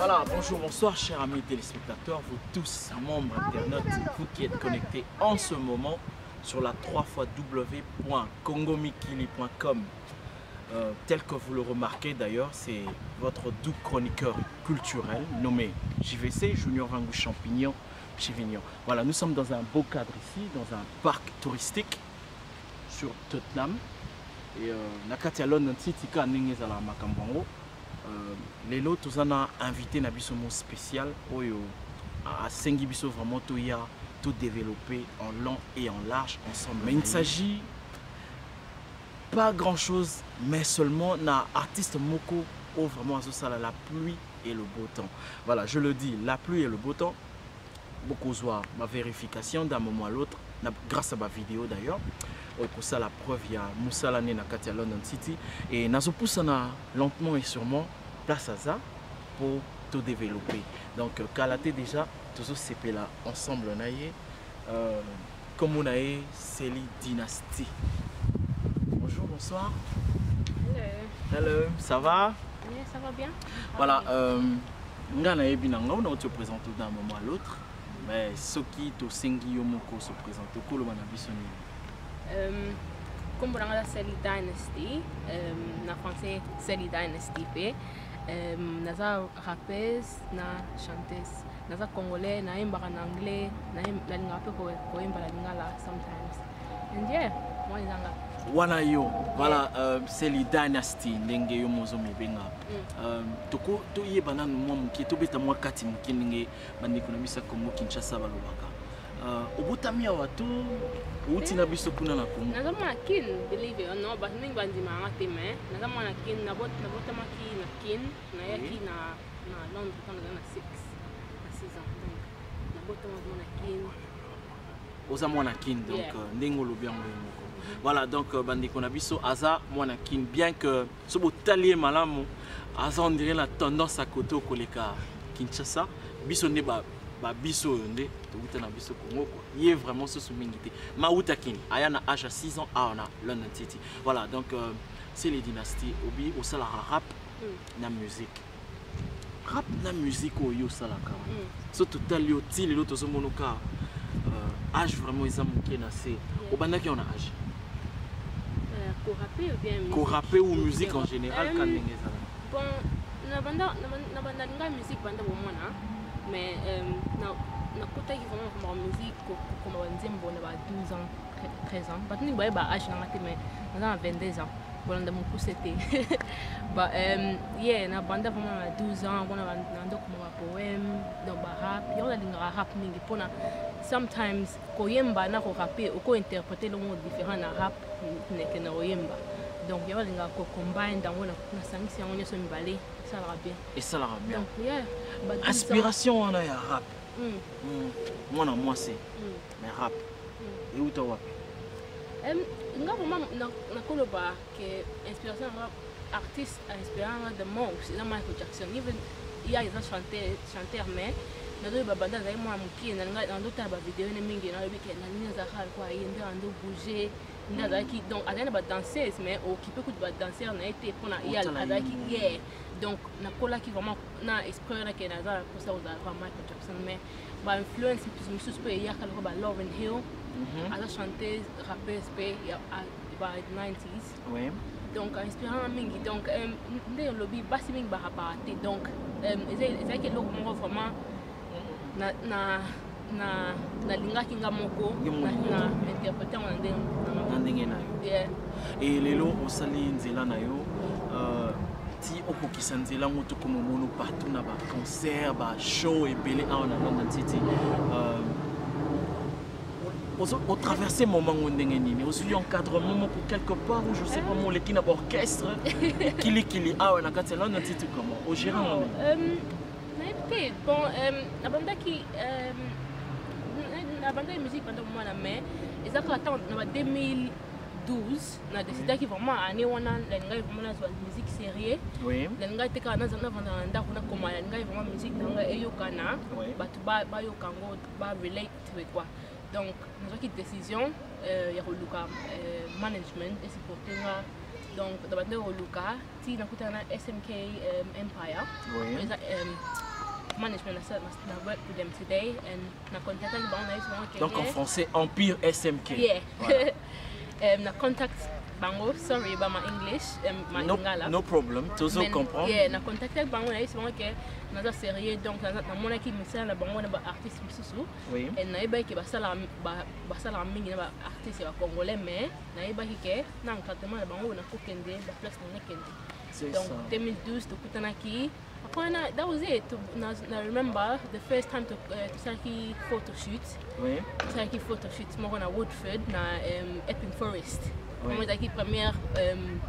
Voilà, bonjour, bonsoir chers amis téléspectateurs, vous tous membres internautes, vous qui êtes connectés en ce moment sur la www.congomikili.com. Tel que vous le remarquez d'ailleurs, c'est votre doux chroniqueur culturel nommé JVC, Junior Vangou Champignon Chivignon. Voilà, nous sommes dans un beau cadre ici, dans un parc touristique sur Tottenham. Et Nakati à London City, Ningezala Makambongo. Les lots, tous on a invité Nabiso spécial à Sengibiso vraiment tout y a tout développé en long et en large ensemble. Mais il ne s'agit pas grand chose, mais seulement d'un artiste moko où vraiment à la pluie et le beau temps. Voilà, je le dis, la pluie et le beau temps. Beaucoup voient ma vérification d'un moment à l'autre, grâce à ma vidéo d'ailleurs. Pour ça, la preuve, il y a Moussa Lané na Katia London City. Et nous poussons lentement et sûrement place à ça pour tout développer. Donc, Kalaté déjà, toujours CP là, ensemble, on a comme on a c'est la dynastie. Bonjour, bonsoir. Hello. Hello, ça va? Oui, ça va bien. Voilà, on te présente d'un moment à l'autre. Mais ce qui te sengi yomoko se présente au Kolo Manabisoni. Comme on a Sally Dynasty, en français Sally Dynasty, naza rappeuse, na chanteuse, naza congolais, na imba en anglais, na linga peu ko imba la lingala sometimes. And yeah, moi nanga. Wana yo, voilà, Sally Dynasty, ndenge yo mozo mebenga. Toko to yebana no mwa muki to beta mwa kati muki ndenge bandiko na bisa Kongo Kinshasa balobaka. Obutamia watu uti na biso kuna na Kongo. Nazama kin, believe it or not, but ningi bandima ngate me. Nazama na kin na botama ki na kin na yaki na Londres quand on a 6 ans. Na botama na kin. Oza mwana kin donc ndenge olobi yango moko. Voilà donc bandiko na biso aza mwana kin bien que ce beau talier malamu aza on dirait la tendance à côté koleka Kinshasa biso ne ba biso yonde to na biso Congo quoi. Il est vraiment ce soumingité. Mauta kin ayana âge à 6 ans à London City. Voilà donc c'est les dynasties obi au sala rap na musique. Rap na musique au yo sala ka. So total yo ti le to so monoka âge vraiment ils ont manqué na c'est au banda qui on a âge. Rapper ou bien musique? Rapper ou musique en général quand bon na banda nga musique banda bomona mais na kota qui vraiment comme musique comme on dit bon na 12 ans 13 ans but ni ba âge na ngate mais na 22 ans bon na mon c'était bah yeah na banda vraiment na 12 ans bon na ndo comme poème donc ba rap yo la linga rap mingi pona sometimes ko yemba na ko rapper ou ko interpréter le mot différent na rap que na oyemba donc il y a linga ko combine dans na sangi on so mibale ça va bien et ça la bien donc yeah inspiration on a ya rap moi c'est mais rap et où toi nga vraiment na koloba que inspiration artiste inspirant the most c'est Michael Jackson even il y a des chanteurs mais na do babanda za moi muki na ndo ta ba vidéo ne mingi na bi ke na nini za khal kwa yende ando bouger nda qui donc adana ba danseuse mais au qui peut que ba danseur na été pour na yal adaki yeah donc na kola qui vraiment na esprit na ke na za pour ça za Michael Jackson mais ba influence plus sus pe ya kala ba Lauryn Hill as chanteuse rappeuse pe ba 90s oui donc inspirant mingi donc ndé lobby basi mingi ba rapate donc c'est que l'eau vraiment na linga kinga moko na interpréter en ndenge na yo et lelo osali nzela na yo ti okokisa nzela moto comme mono partout na ba concert ba show et belé en London City au traverser moment ndenge nini aussi encadrement pour quelque part où je sais pas mon l'équipe d'orchestre kili na kati London City comment au gérant bon la bande qui la bande de musique pendant moi la mais exactement en 2012 na décidé qui vraiment année on a la vraiment la musique sérieux oui la nga te kana za na vanda kuna koma la nga vraiment musique nga eyo kana ba yo kango ba relate with quoi donc nous avons une décision ya koluka management et supporter donc dans bande koluka ti na kutana SMK Empire management na work with them today and na contact bango na souvent que donc en français Empire SMK. yeah voilà. na contact bango sorry about my English my Lingala no problem tous comprendre yeah na contact bango na souvent que na sérieux donc na mona ki misala bango na ba artiste misusu oui et na yeba ki basala mingi na ba artiste ya congolais mais na yeba ki ke na encadrement na bango na kokende ba place na kende donc 2012 to kutanaki that was it. I remember the first time to Sarki photo shoot. Oui. Sarki photo shoot more on Woodford na Epping Forest. Oui. Moi Sarki premier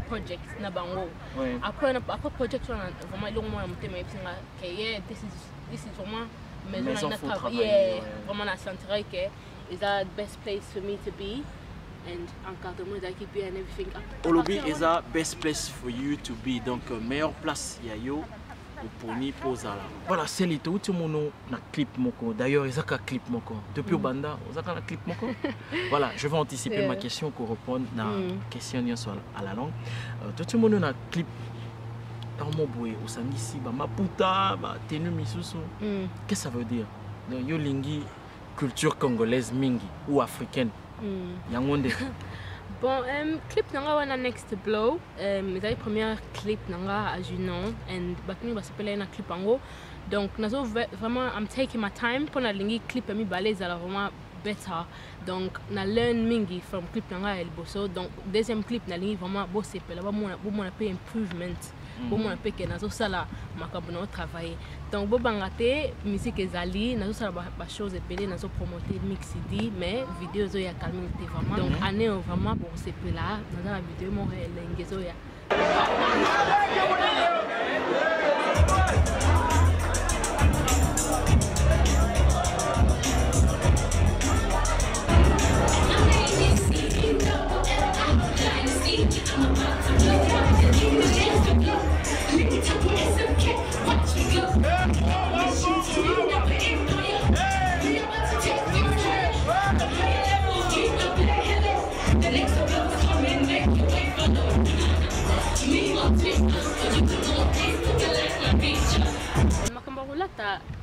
project na bango. Oui. Après project on vraiment long moi monter mais yeah this is vraiment maison na travail. Yeah, vraiment na sentir que is that best place for me to be. And encadrement d'équipe and everything. Olobi is the best place for you to be. Donc meilleure place yayo pour ni poser là. Voilà, c'est les tout le monde na clip moko. D'ailleurs, ils ont un clip moko. Depuis au banda, ils ont un clip moko. Voilà, je vais anticiper ma question pour répondre à la question à la langue. Tout le monde na clip dans mon boy au sangisi ba maputa ba tenu misusu. Qu'est-ce que ça veut dire? Donc yo lingi culture congolaise mingi ou africaine. Yangonde. Bon, clip nanga wana Next Blow. C'est le premier clip nanga à Junon and batni ba s'appeler na clip ango. Donc nazo vraiment I'm taking my time pour na lingi clip mi balèze alors vraiment better. Donc na learn mingi from clip nanga el bosso. Donc deuxième clip na lingi vraiment bo s'appeler ba mo na pay improvement. Bo mo na pay que nazo sala makambo na travailler. Donc bo bangate musique ezali nazo sala ba chose epelé nazo promoter mix CD mais vidéo zo ya calme vraiment. Donc année vraiment pour s'appeler là dans la vidéo mo lengezo ya.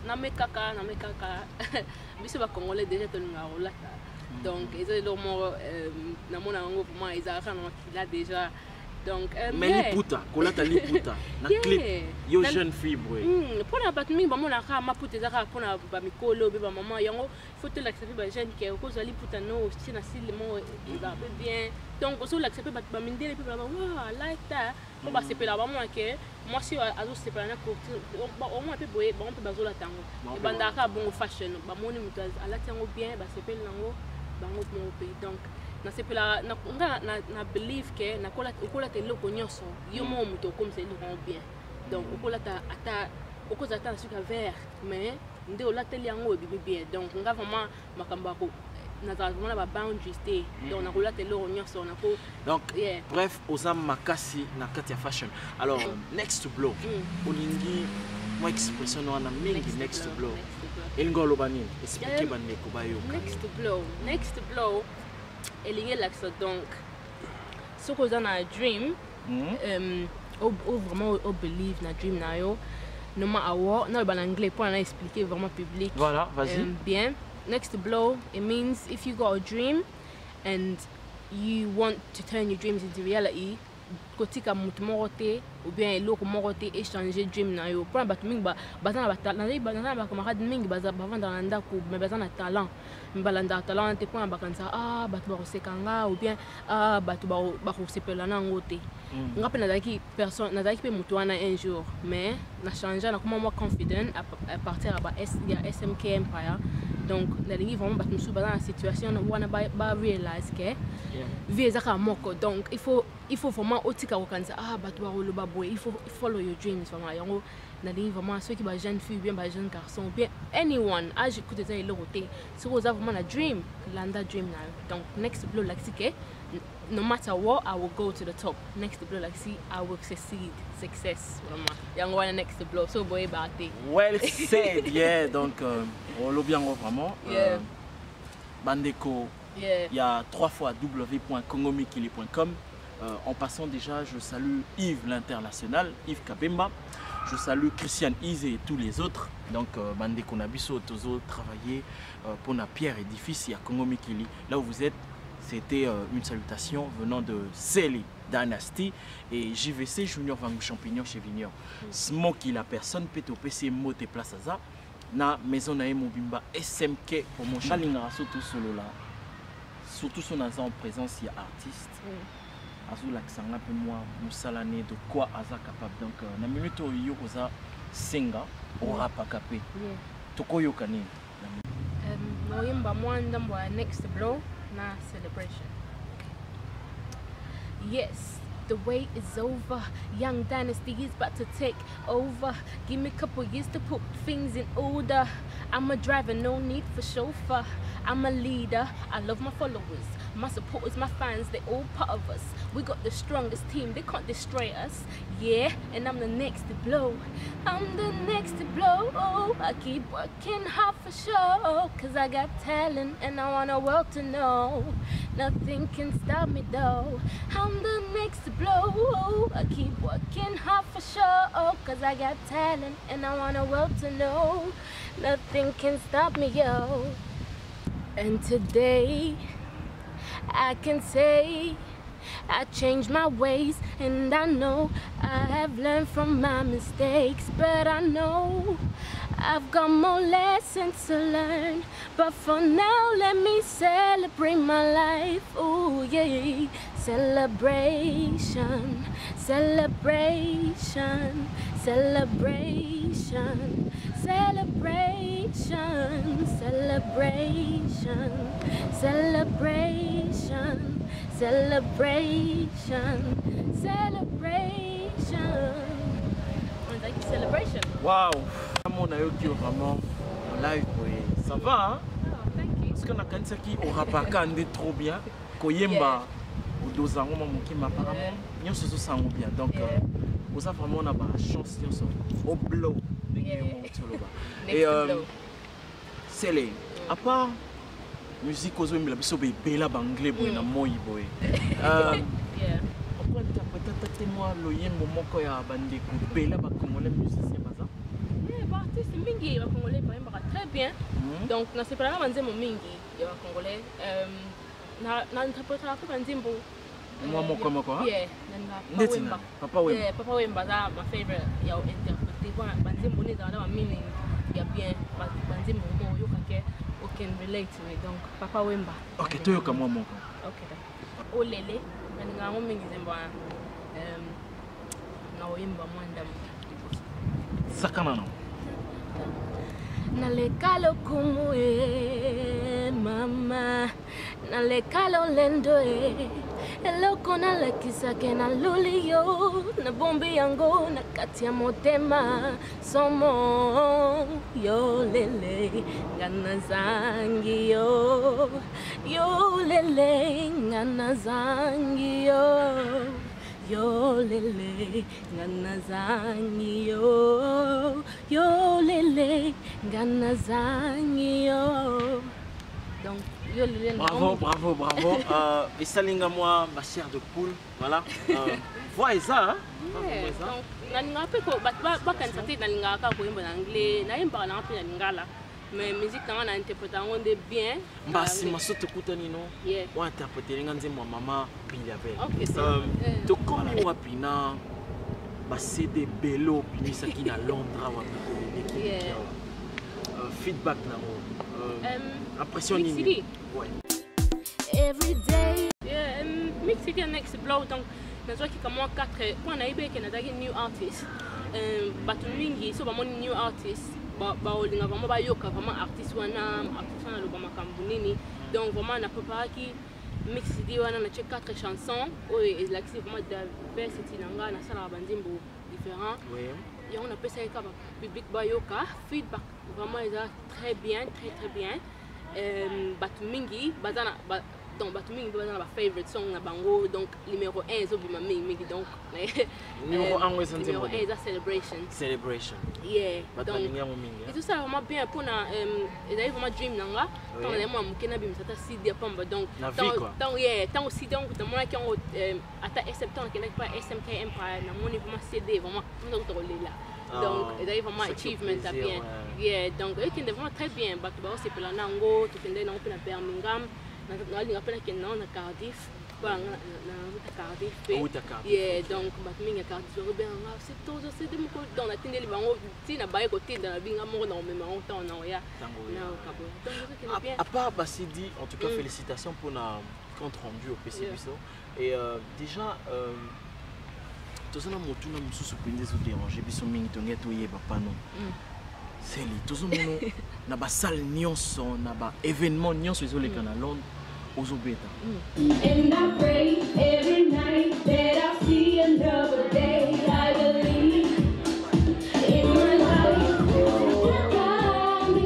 Na mekaka biso ba congolais déjà to nga rolata donc ils ont mo na mona ngo pour moi ils a kana kila déjà donc mais li puta kolata li puta na clip yo jeune fille boy pour na batmi ba mona ka maputa za pour na ba mikolo ba maman yango faut te l'accepter ba jeune qui ko zali puta no sina sile mo il va bien donc aussi l'accepter ba mindele pe ba wa like that on va se pela ba moi que moi si azo se pela na ko au moins pe boye ba on peut bazola tango e banda ka bon fashion ba moni mutu ala tango bien ba se pela nango ba ngo mo pe donc na se pela na believe que na kola te loko nyonso yo mo mutu comme c'est le rend bien donc kola ta ata okoza ta suka vert mais nde ola te liango bibi bien donc nga vraiment makamba ko na ba boundaries te donc na kola te loko nyonso na ko donc bref osam makasi na kati ya fashion alors Next Blow olingi moi expression na mingi Next Blow elingolo bani expliquer bande ko bayo Next Blow elingi l'accent donc ce que on a dream vraiment au believe na dream na yo no ma awo na ba anglais pour na expliquer vraiment public voilà vas-y bien Next Blow it means if you got a dream and you want to turn your dreams into reality kotika mutu morote ou bien eloko morote échanger dream na yo pour ba mingi ba bazana ba camarade mingi baza bavanda na ndako mais bazana talent mbalanda talent te pour ba kanza batu ba kosekanga ou bien batu ba kosepela na ngote ngape na daki personne na daki pe mutu wana un jour mais na changer na comment moi confident à partir ya SMK Empire donc na lingi vraiment batu musu bazana situation wana ba realize que vie ezaka moko donc il faut vraiment otika kokanza batu ba roloba boy il faut follow your dreams vraiment yango na lingi vraiment ceux qui ba jeune fille bien ba jeune garçon bien anyone âge écoute ça le côté si vous avez vraiment a dream landa dream now donc Next Blow like que no matter what I will go to the top Next Blow like see I will success vraiment yango wana Next Blow so boy bate well said yeah donc on l'a bien vraiment bandeko il y a 3 fois www.congomikili.com en passant déjà je salue Yves l'international Yves Kabemba Je salue Christian Ise et tous les autres. Donc, Bande Konabiso, Tozo, travailler pour la pierre édifice à Congo Mikili. Là où vous êtes, c'était une salutation venant de Celi Dynasty et JVC Junior Vangu Champignon chez Vignon. Smoky, la personne, peut au PC Mote Place Aza. Na maison na Mobimba SMK pour mon chalinga surtout solo là. Surtout son en présence, il y a artiste. Azou l'accent un peu moi, Moussalane de quoi Aza capable. Donc, na minute où il y a Senga, au rap à capé. Toko Yokane. Noyimba Mwandamba next blow, na celebration. Yes. The wait is over. Young Dynasty is about to take over. Give me a couple years to put things in order. I'm a driver, no need for chauffeur. I'm a leader, I love my followers. My supporters, my fans, they're all part of us. We got the strongest team, they can't destroy us. Yeah, and I'm the next to blow. I'm the next to blow. Oh, I keep working hard for sure. Cause I got talent and I want the world to know. Nothing can stop me though. I'm the next to blow. Oh, I keep working hard for sure. Cause I got talent and I want the world to know. Nothing can stop me, yo. And today I can say I changed my ways, and I know I have learned from my mistakes, but I know I've got more lessons to learn. But for now, let me celebrate my life. Oh yeah, celebration, celebration, celebration, celebration, celebration, celebration, celebration, celebration. On dit celebration. Waouh! On a eu vraiment live, ça va hein? Oh, thank you. Parce qu'on a quand même qui aura pas qu'andé trop bien, Koyemba ou Dozango Mamukima apparemment, nous se sentons bien. Donc, vous avez vraiment la chance au blow. Et c'est les, à part musique aux hommes, la biso bela banglais boy na moi boy. Pourquoi interpréter moi le yen moment quand ya bande ko bela ba congolais musicien baza? Artiste mingi wa congolais par exemple très bien. Donc na c'est pas vraiment nzembo mingi ya congolais. Na interpréter la kwa nzembo. Moi moko Yeah, na Papa Wemba. Yeah, Papa Wemba that my favorite ya interpréter kwa nzembo ni za na meaning ya bien nzembo mo yo kake who can relate to it. Donc Papa Wemba. OK, toi yoka moi moko. OK. Olele na ngango mingi nzembo na Wemba mwanda. Sakana no. Nalekalo kumu mama, nalekalo lendo eloko na lekisa ke na lulio na bombi yango na katia motema somo yo lele ngana zangi yo lele ngana zangi yo lele ngana zangi yo lele ngana zangi yo. Donc yo lele Bravo. Et salinga moi ma chair de poule, voilà. Voix ça hein. Donc nalinga pe ko ba kan sati nalinga ka ko yimba na anglais na yimba na pe na lingala. Mais musique na interpréter on bien. Mbasi masoto kutani no. Yeah. Wa interpréter nganze moi maman Bilavel. OK, c'est to komi wapi na ba CD Bello pinisa ki na Londres wa ko yeah. Feedback na mo. Impression Mix CD. Ouais. Every day. Yeah, Mix CD next blow donc na zo ki kama 4 kwa na ibe ke na dagi new artist. Batu mingi so ba mon new artist. Ba olinga vraiment ba yoka vraiment artiste wana lo ba makambu nini. Donc vraiment na préparé ki Mix CD wana na 4 chansons et like c'est vraiment diversity nanga na sala bandimbo différent. Oui. Et on appelle ça comme public ba yoka feedback vraiment ils très bien. Batu mingi bazana donc batu mingi bazana ba favorite song na bango donc numéro 1 zo bima mingi donc numéro 1 ouais numéro 1 is celebration. Yeah. Donc et tout ça vraiment bien pour na et d'ailleurs vraiment dream nanga tant les moi mukena bim sata CD pamba donc tant aussi donc dans moi qui ont ata septembre qui n'est pas SMK Empire na mon vraiment CD vraiment donc to là Donc, c'est vraiment achievement bien. Yeah, donc, eux qui sont vraiment très bien. Bah, tu vas aussi pour la Nango, tu peux aller dans Birmingham, dans la Cardiff. Voilà, Cardiff. Yeah, donc, Cardiff, c'est tout, c'est des mots dans la télé, si na baie côté dans la vie, on a même en temps, non, ya. À part Bassidi, en tout cas, félicitations pour notre compte rendu au PC Bisso. Et déjà, tout ça, on a sous déranger, biso mingi tonga toye papa non. C'est lui, tout ça, on a salle nyonso, na ba événement nyonso isolé dans Londres. And I pray every night that I see another day. I believe in my life. I'm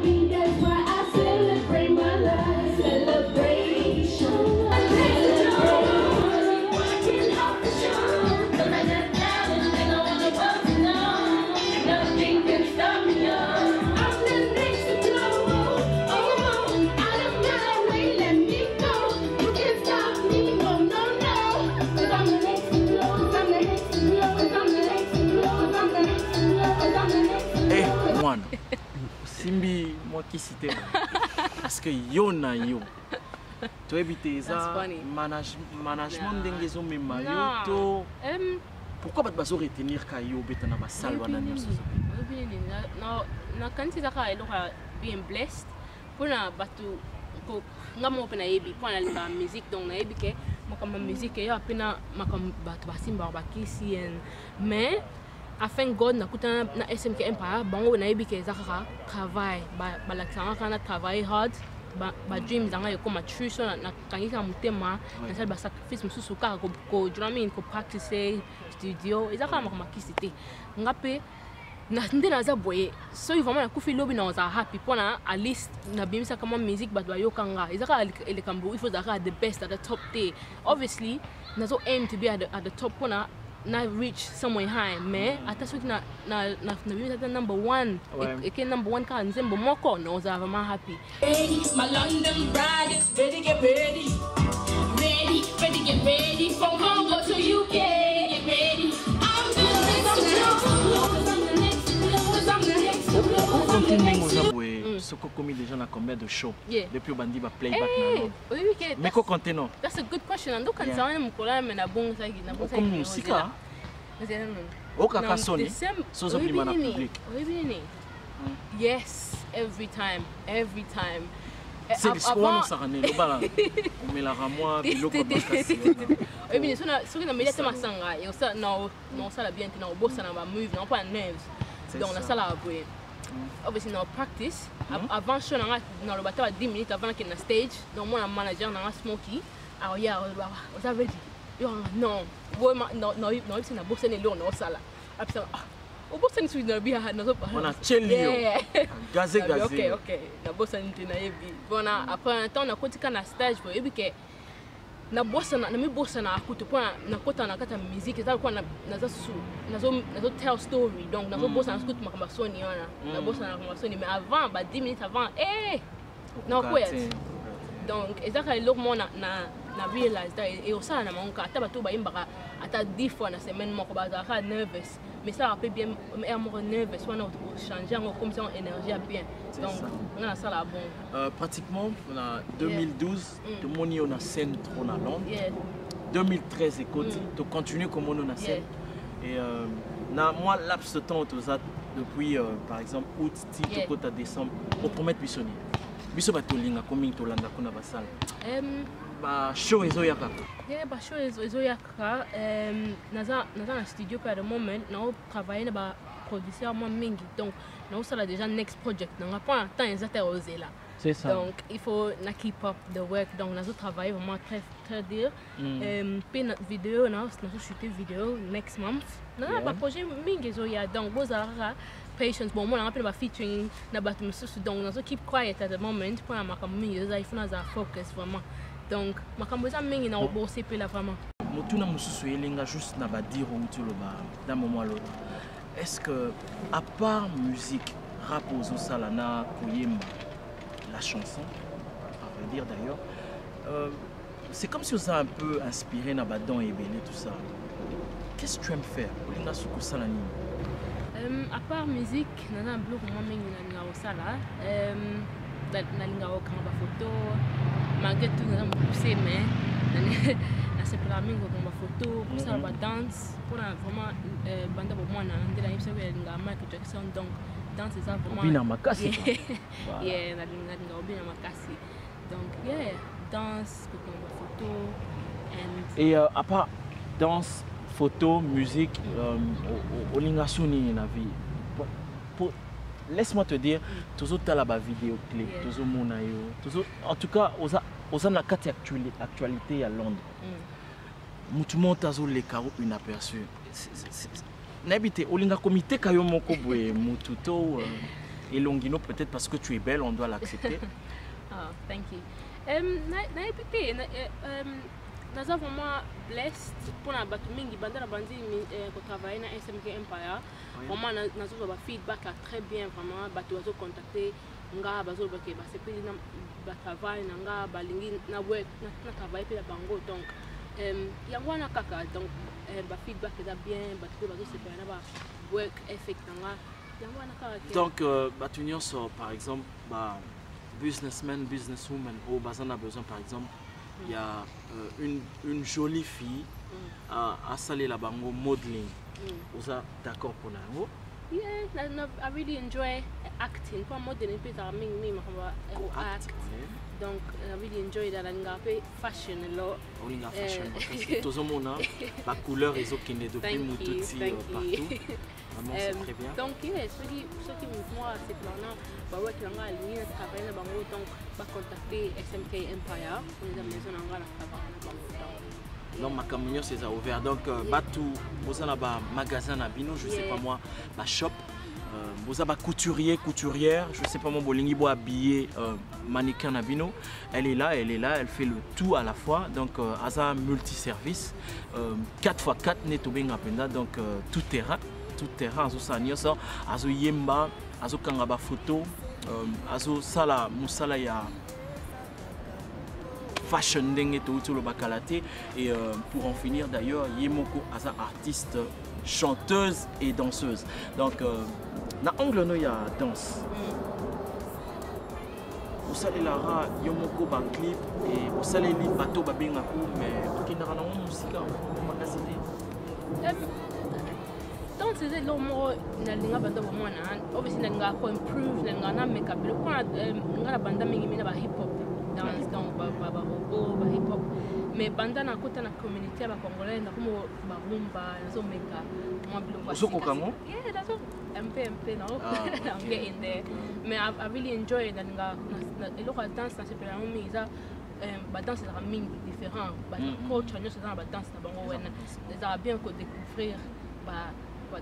in that's why I celebrate my life. Celebration. Working off the show. But I got talent and I want to know. Nothing can stop me now. I'm the next to blow. Out of my way, let me. Simbi, moi qui cite parce que yo na yo. Tu évites ça, management d'engageant même yo. Pourquoi pas te retenir quand yo bête na ba salle wana nyonso? Na kanti za ka elo ka bien blessed. Pona batu ko ngamo pena yebi pona la musique donc na yebi ke makamba musique yo apena makamba batu basimba bakisi mais afin God na kuta na SMK Empire bango na yebi ke zakaka travail ba laksanga kana travail hard ba dreams anga yo koma true so na kangika mutema na sala ba sacrifice mususu ka ko drumming ko practice studio ezaka makamba kisite ngape na ndena za boye so vraiment na kufi lobby na za happy pona at least na bimisa kama music but bayokanga ezaka ele kambo if zaka the best at the top there obviously nazo aim to be at the top pona na reach somewhere high mais attention na bimisa number 1 eke number 1 ka nzembo moko no za vraiment happy. Hey, my London bride is ready, get ready. Ready, get ready. From Congo to UK, get ready. I'm Soko commis déjà na combien de shows depuis bandi ba playback na oui mais ko compter non that's a good question ando kan sawana mukola me na bon ça na bon ça comme musika o kaka soni so zo plima na public oui yes every time c'est l'histoire ça rane lo bala mais la ramoi biloko bakasi oui bien so na media tema sanga et ça non ça la bien na bossa na ba move non pas nerves donc la sala aboué obviously no practice avant show na lo bata 10 minutes avant que na stage donc moi na manager na Smoky ah yeah on ça veut dire yo non c'est na bossa ne lo na sala après o bossa ni na bi ha na so on a chelio gazé ok na bossa ni na yebi bona après un temps na kotika na stage pour yebi ke na bossa na mi bossa na akuto pona na kota na kata musique ça kwa nazo tell story donc nazo bossa na skutu makamba soni yana na bossa na makamba soni mais avant 10 minutes avant na kwet donc ezaka eloko na realize that et osala na monka ata bato ba imbaka ata 10 fois na semaine moko ba za nervous mais ça rappelle bien amour nervous wana au changer en comme ça énergie bien donc on a ça là bon pratiquement on a 2012 tout le monde on a scène trop na Londres 2013 écoute tu continues comme on a scène et na moi laps de temps tout ça depuis par exemple août à décembre on promet buissonnier biso batolinga combien to landa kuna basala ba show ezoyaka ba show ezoyaka naza na studio pour le moment na travailler na ba producteur moi mingi donc na ça déjà next project na pas temps exact oser là c'est ça donc il faut na keep up the work donc nazo travailler vraiment très dur puis notre vidéo na shooter vidéo next month na ba projet mingi ezoya donc bozara patience bon moi on appelle featuring na batu mususu donc nazo keep quiet at the moment pour makambo mingi il faut na focus vraiment donc makambo za mingi na bosser pe là vraiment motuna mususu elenga juste na ba dire mutu lo ba dans moment l'autre est-ce que à part musique rap aux sala na koyemba la chanson à vrai dire d'ailleurs c'est comme si on s'est un peu inspiré na ba don et belé tout ça qu'est-ce que tu aimes faire olinga suko sala ni À part musique, naza na biloko mwa mingi nalinga kosala nalinga kokanga bafoto malgré tout naza mokuse mais nasepelaka mingi kokanga bafoto kosala badanse mpona vraiment banda bomwana nde nayebisa oyo nalingaka Michael Jackson donc danse eza Obina makasi. nalinga obina makasi donc danse kokanga bafoto Et à part danse, photo, musique, olingasuni na vie. Laisse-moi te dire, toujours tu as la vidéo clip, toujours mon ayo, en tout cas, aux na kati actualité à Londres. Mutumo tazo le caro inaperçu. N'habite olinga comité kayo moko boye mututo elongino peut-être parce que tu es belle, on doit l'accepter. Ah, thank you. N'habite naza vraiment blessed pour na batu mingi banda na bandi ko travailler na SMK Empire. Vraiment nazo ba feedback très bien vraiment batu bazo contacter nga bazo ba ke ba sepeli na ba travail na nga balingi na work na travail pe la bango donc yango na kaka donc ba feedback eza bien batu bazo sepeli na ba work effect nga yango na kaka. Donc batu nyonso par exemple ba businessman businesswoman au bazana a besoin par exemple il y a une jolie fille à saler la bango modeling. Vous êtes d'accord pour la go? Yeah, I really enjoy acting. Pour modeling, puis ça me act. Donc, I really enjoy that. I fashion a lot. On a fashion parce que tout le monde a la couleur et qui est depuis moutouti partout. Vraiment, c'est très bien. Donc, ceux qui moi c'est plan bah ouais, tu as ligne travailler là bango donc va contacter SMK Empire pour les maisons en la travailler. Non, ma camion c'est ouvert donc batou vous avez un magasin à Bino, je sais pas moi, ma shop. Vous avez couturière, je sais pas moi, bolingi bo habillé mannequin à Bino. Elle est là, elle fait le tout à la fois. Donc asa multiservice 4x4 neto benga penda donc tout terrain azo sanyoso azo yemba azo kangaba photo azo sala musala ya fashion ndenge to lo bakalate et pour en finir d'ailleurs Yemoko asa artiste chanteuse et danseuse donc na angle no ya danse osalelaka yo moko baclip et osaleli bato babengako mais okendaka nango mosika makasi te donc c'est le mot nalinga banda bomwana obviously nalinga ko improve nalinga na make up ko ngala banda mingi mina ba hip hop dance donc ba hip hop mais banda na kota na communauté ba congolais na komo ba rumba nazo meka moi bilo Soko kango? Yeah, that's all. MP no. I'm getting there. Mais I really enjoy nalinga na eloko dance na sepela mi za ba danse za mingi différent ba coach nyo ça ba danse na bango wena za bien ko découvrir ba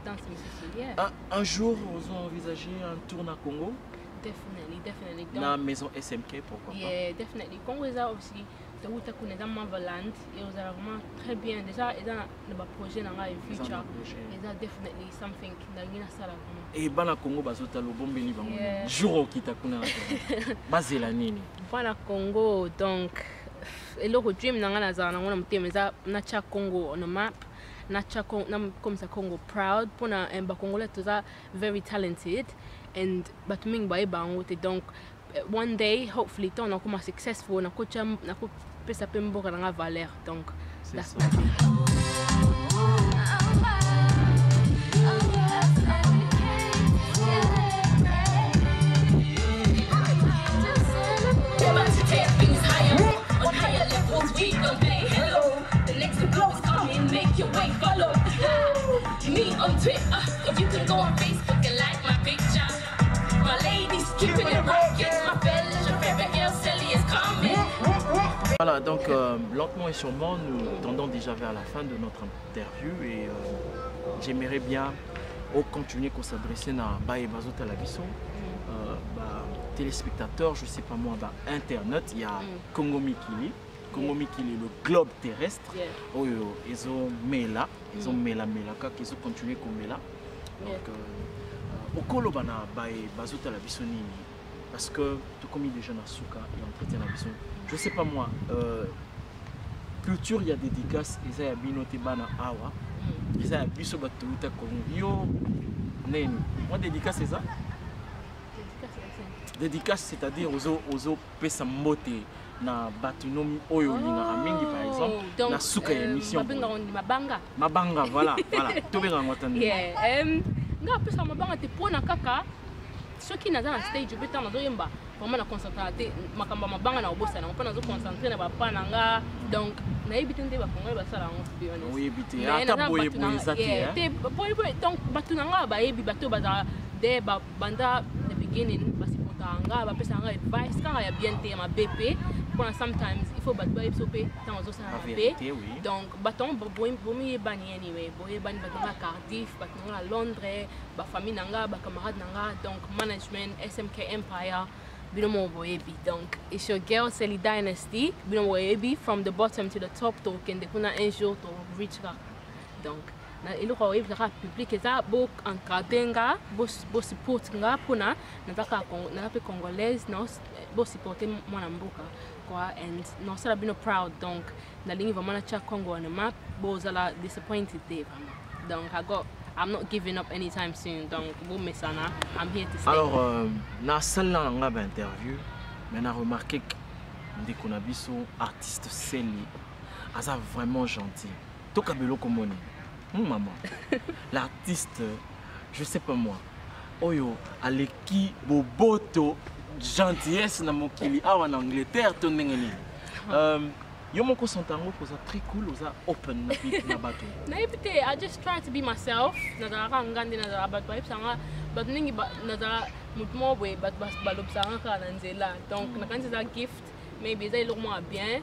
danse musicien. Un jour vous avez envisagé un tour na Congo? Definitely. Na maison SMK pourquoi pas? Yeah, definitely. Congo is aussi de où tu connais dans Mavaland et vous avez vraiment très bien déjà et dans le projet dans la future et ça definitely something dans la salle vraiment. Et bana Congo bazota lo bombeli bango jour kita kuna bazela nini? Bana Congo donc et le dream dans la zone on a mutema za na cha Congo on a map na cha comme ça Congo proud pour na ba Congolais tous very talented and but ming ba bango te donc one day hopefully ton on commence successful na coach na ko pesa pembo kana valeur donc that's my dream. We gon' play hello. The next blow is coming, make your way follow. Me on Twitter, you can go on Facebook and like my picture. My ladies keeping it rocking. My fellas, your favorite girl Sally is coming. Voilà, donc lentement et sûrement, nous tendons déjà vers la fin de notre interview et j'aimerais bien continuer qu'on s'adresse à Baye Bazota Labiso. Téléspectateurs, je sais pas moi, internet, il y a Congo Mikili. Congo Mikili, le globe terrestre. Ils ont Mela, ils ont Mela, ils ont continué comme Mela. Donc, au Kolobana, Baye Bazota Labiso Nini. Parce que tout comme il est jeune à Souka et entretient la vision. Je sais pas moi, culture, il y a des dédicaces, ils ont binoté bana awa, ils ont biso batouta comme yo, Neni. Moi, dédicace, c'est ça? Dédicace, c'est-à-dire aux pesa mbote na batunomi oyo lingaka mingi par exemple na suka émission mabanga voilà tobenga ngotani nga pesa mabanga te pona kaka soki naza na stage obeta nazoyemba vraiment na concentré te makamba mabanga na obosa na mpona zo concentré na bapa na nga donc nayebi te nde bakongoli basala yango to be honest oyebi te ata boye eza te donc bato na nga bayebi bato bazala de banda the beginning basipotanga bapesa nga advice kanga ya bien te ya mabe pe mpona sometimes il faut bato bayebi so mpe ntango ozosala mabe donc bato yango bomiyebani anyway boyebani bato nga Cardiff bato nga na Londres bafamille na nga bacamarade na nga donc management SMK Empire binomo boyebi donc it's your girl Selly Dynasty binomo boyebi from the bottom to the top to kende kuna un jour to reach ka donc na iloko oyebi zaka public eza bo encadrer nga bo support nga pona nataka pe congolaise no bo supporter mwana mboka quoi and no sala bino proud donc na lingi vraiment na cha Congo on the map bo zala disappointed day donc I'm not giving up anytime soon donc bo mesana I'm here to stay. Alors na salle na nga ba interview mais na remarqué que ndeko na biso artiste Selly asa vraiment gentil toka beloko moni maman l'artiste je sais pas moi oyo aleki boboto gentillesse na mokili awa na Angleterre to ndenge nini yo moko santango koza très cool oza open na bato na epite I just try to be myself na zaka ngandi na zaka bato epsanga bato ningi na zaka mutu mo boye bato balobsanga ka na nzela donc na kanzi za gift maybe they look more bien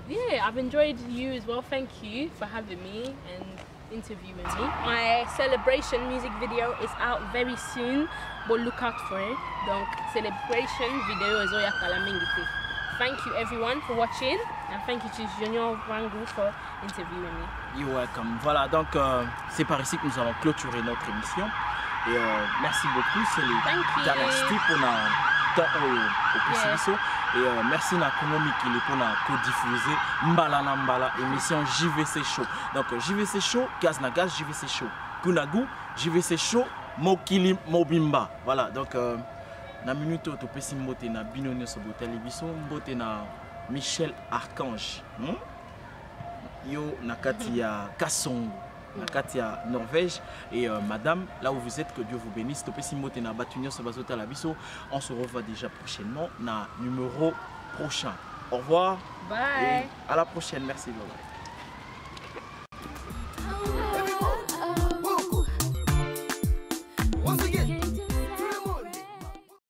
yeah, I've enjoyed you as well. Thank you for having me and interviewing me. My celebration music video is out very soon, but look out for it. Donc, celebration video is Oya Kalamingiti. Thank you everyone for watching and thank you to Junior Wangu for interviewing me. You're welcome. Voilà, donc c'est par ici que nous allons clôturer notre émission. Et merci beaucoup, Selly Dynasty pour la temps et merci na Konomi qui est pour la co-diffuser mbala na mbala émission JVC Show. Donc JVC Show, gaz na gaz, JVC Show. Kunagu, JVC Show, Mokili Mobimba. Voilà, donc na minute to pesi mbote na binonyo so botel biso mbote na Michel Archange. Yo nakati ya Kasongo. Nakati ya Norvège et madame, là où vous êtes, que Dieu vous bénisse. On se revoit déjà prochainement dans le numéro prochain. Au revoir. Bye. Et à la prochaine. Merci. Bye bye. Once again.